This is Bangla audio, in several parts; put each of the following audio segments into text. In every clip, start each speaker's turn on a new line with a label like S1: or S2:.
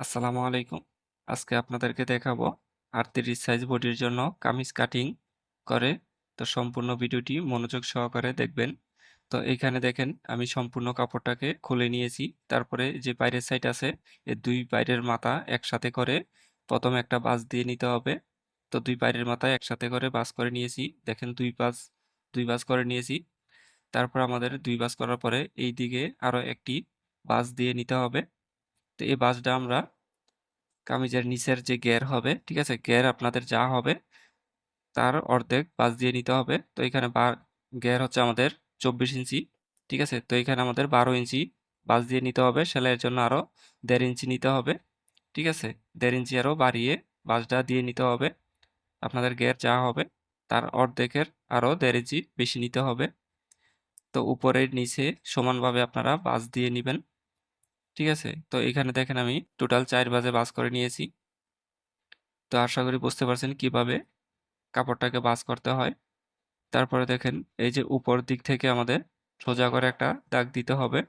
S1: আসসালামু আলাইকুম। আজকে আপনাদেরকে দেখাবো ৩৮ সাইজ বডির জন্য কামিজ কাটিং করে। তো সম্পূর্ণ ভিডিওটি মনোযোগ সহকারে দেখবেন। তো এইখানে দেখেন আমি সম্পূর্ণ কাপড়টাকে খুলে নিয়েছি। তারপরে যে বাইরের সাইড আছে এই ২ বাইরের মাথা একসাথে করে ১ম একটা ভাঁজ দিয়ে নিতে হবে। তো ২ বাইরের মাথা একসাথে করে ভাঁজ করে নিয়েছি। দেখেন ২ ভাঁজ করে নিয়েছি। তারপর আমাদের ২ ভাঁজ করার পরে এইদিকে আরো একটি ভাঁজ দিয়ে নিতে হবে। তো এই ভাঁজটা আমরা কামিজের নিচের যে ঘের হবে, ঠিক আছে? ঘের আপনাদের যা হবে তার অর্ধেক ভাঁজ দিয়ে নিতে হবে। তো এখানে ঘের হচ্ছে আমাদের ২৪ ইঞ্চি, ঠিক আছে? তো এখানে আমাদের ১২ ইঞ্চি ভাঁজ দিয়ে নিতে হবে। সেলাইয়ের জন্য আরো ১.৫ ইঞ্চি নিতে হবে, ঠিক আছে? ১.৫ ইঞ্চি আরো বাড়িয়ে ভাঁজটা দিয়ে নিতে হবে। আপনাদের ঘের যা হবে তার অর্ধেকের আরো ১.৫ ইঞ্চি বেশি নিতে হবে। তো উপরে নিচে সমানভাবে আপনারা ভাঁজ দিয়ে নিবেন, ঠিক আছে? তো এখানে দেখেন আমি টোটাল ৪ ভাঁজে ভাঁজ করে নিয়েছি। তো আশা করি বুঝতে পারছেন কিভাবে কাপড়টাকে ভাঁজ করতে হয়। তারপরে দেখেন এই যে উপর দিক থেকে আমাদের সোজা করে একটা দাগ দিতে হবে।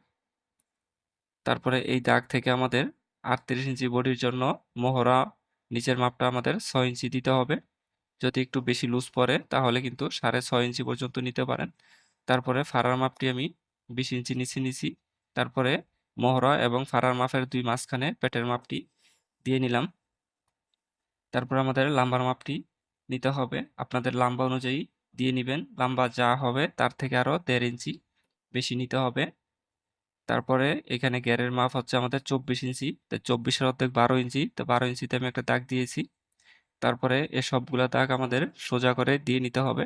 S1: তারপরে এই দাগ থেকে আমাদের ৩৮ ইঞ্চি বডির জন্য মহড়া নিচের মাপটা আমাদের ৬ ইঞ্চি দিতে হবে। যদি একটু বেশি লুজ পড়ে তাহলে কিন্তু ৬.৫ ইঞ্চি পর্যন্ত নিতে পারেন। তারপরে ফাড়ার মাপটি আমি ২০ ইঞ্চি নিচে নিছি। তারপরে মহড়া এবং ফাড়ার মাপের ২ মাঝখানে পেটের মাপটি দিয়ে নিলাম। তারপর আমাদের লাম্বার মাপটি নিতে হবে। আপনাদের লাম্বা অনুযায়ী দিয়ে নিবেন। লাম্বা যা হবে তার থেকে আরো ১.৫ ইঞ্চি বেশি নিতে হবে। তারপরে এখানে ঘেরের মাপ হচ্ছে আমাদের ২৪ ইঞ্চি। তো ২৪ এর অর্ধেক ১২ ইঞ্চি। তো ১২ ইঞ্চিতে আমি একটা দাগ দিয়েছি। তারপরে এ সবগুলা দাগ আমাদের সোজা করে দিয়ে নিতে হবে।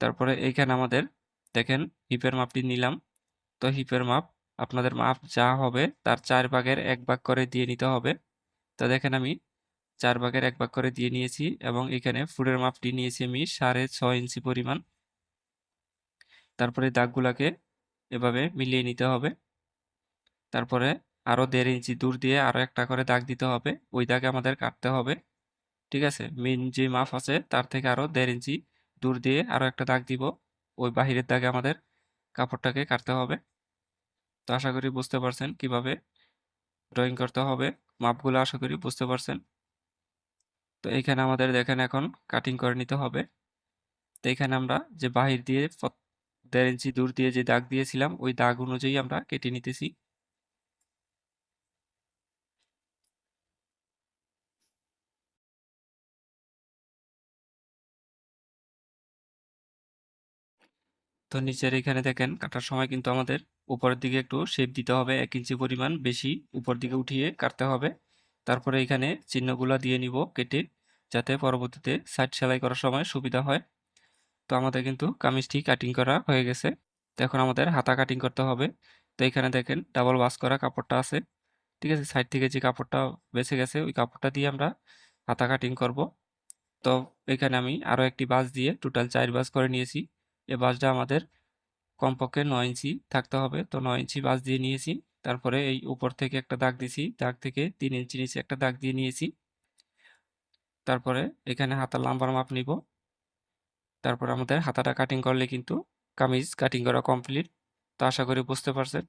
S1: তারপরে এইখানে আমাদের দেখেন হিপের মাপটি নিলাম। তো হিপের মাপ আপনাদের মাপ যা হবে তার ৪ ভাগের ১ ভাগ করে দিয়ে নিতে হবে। তো দেখেন আমি ৪ ভাগের ১ ভাগ করে দিয়ে নিয়েছি এবং এখানে ফুটের মাপটি নিয়েছি আমি ৬.৫ ইঞ্চি পরিমাণ। তারপরে দাগগুলাকে এভাবে মিলিয়ে নিতে হবে। তারপরে আরো ১.৫ ইঞ্চি দূর দিয়ে আরো একটা করে দাগ দিতে হবে। ওই দাগে আমাদের কাটতে হবে। ঠিক আছে? মেইন যে মাপ আছে তার থেকে আরো ১.৫ ইঞ্চি দূর দিয়ে আরো একটা দাগ দিব। ওই বাহিরের দাগে আমাদের কাপড়টাকে কাটতে হবে। তো আশা করি বুঝতে পারছেন কিভাবে ড্রয়িং করতে হবে। মাপগুলো আশা করি বুঝতে পারছেন। তো এইখানে আমাদের দেখেন এখন কাটিং করে নিতে হবে। তো এখানে আমরা যে বাহির দিয়ে ১.৫ ইঞ্চি দূর দিয়ে যে দাগ দিয়েছিলাম ওই দাগ অনুযায়ী আমরা কেটে নিতেছি। তো নিচের এখানে দেখেন কাটার সময় কিন্তু আমাদের উপরের দিকে একটু শেপ দিতে হবে, ১ ইঞ্চি পরিমাণ বেশি উপর দিকে উঠিয়ে কাটতে হবে। তারপরে এখানে চিহ্নগুলা দিয়ে নিব কেটে, যাতে পরবর্তীতে সাইড সেলাই করার সময় সুবিধা হয়। তো আমাদের কিন্তু কামিজটি কাটিং করা হয়ে গেছে। তো এখন আমাদের হাতা কাটিং করতে হবে। তো এখানে দেখেন ডাবল ভাঁজ করা কাপড়টা আছে, ঠিক আছে? সাইড থেকে যে কাপড়টা বেঁচে গেছে ওই কাপড়টা দিয়ে আমরা হাতা কাটিং করব। তো এখানে আমি আরো একটি ভাঁজ দিয়ে টোটাল ৪ ভাঁজ করে নিয়েছি। এই ভাঁজটা আমাদের কমপক্ষে ৯ ইঞ্চি থাকতে হবে। তো ৯ ইঞ্চি ভাঁজ দিয়ে নিয়েছি। তারপরে এই উপর থেকে একটা দাগ দিছি। দাগ থেকে ৩ ইঞ্চি নিচে একটা দাগ দিয়ে নিয়েছি। তারপরে এখানে হাতার লাম্বার মাপ নিব। তারপর আমাদের হাতাটা কাটিং করলে কিন্তু কামিজ কাটিং করা কমপ্লিট। তো আশা করি বুঝতে পারছেন।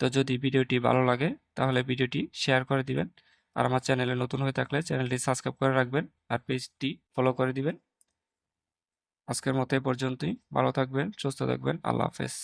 S1: তো যদি ভিডিওটি ভালো লাগে তাহলে ভিডিওটি শেয়ার করে দিবেন। আর আমার চ্যানেলে নতুন হয়ে থাকলে চ্যানেলটি সাবস্ক্রাইব করে রাখবেন আর পেজটি ফলো করে দিবেন। আজকের মতো এ পর্যন্তই। ভালো থাকবেন, সুস্থ থাকবেন। আল্লাহ হাফেজ।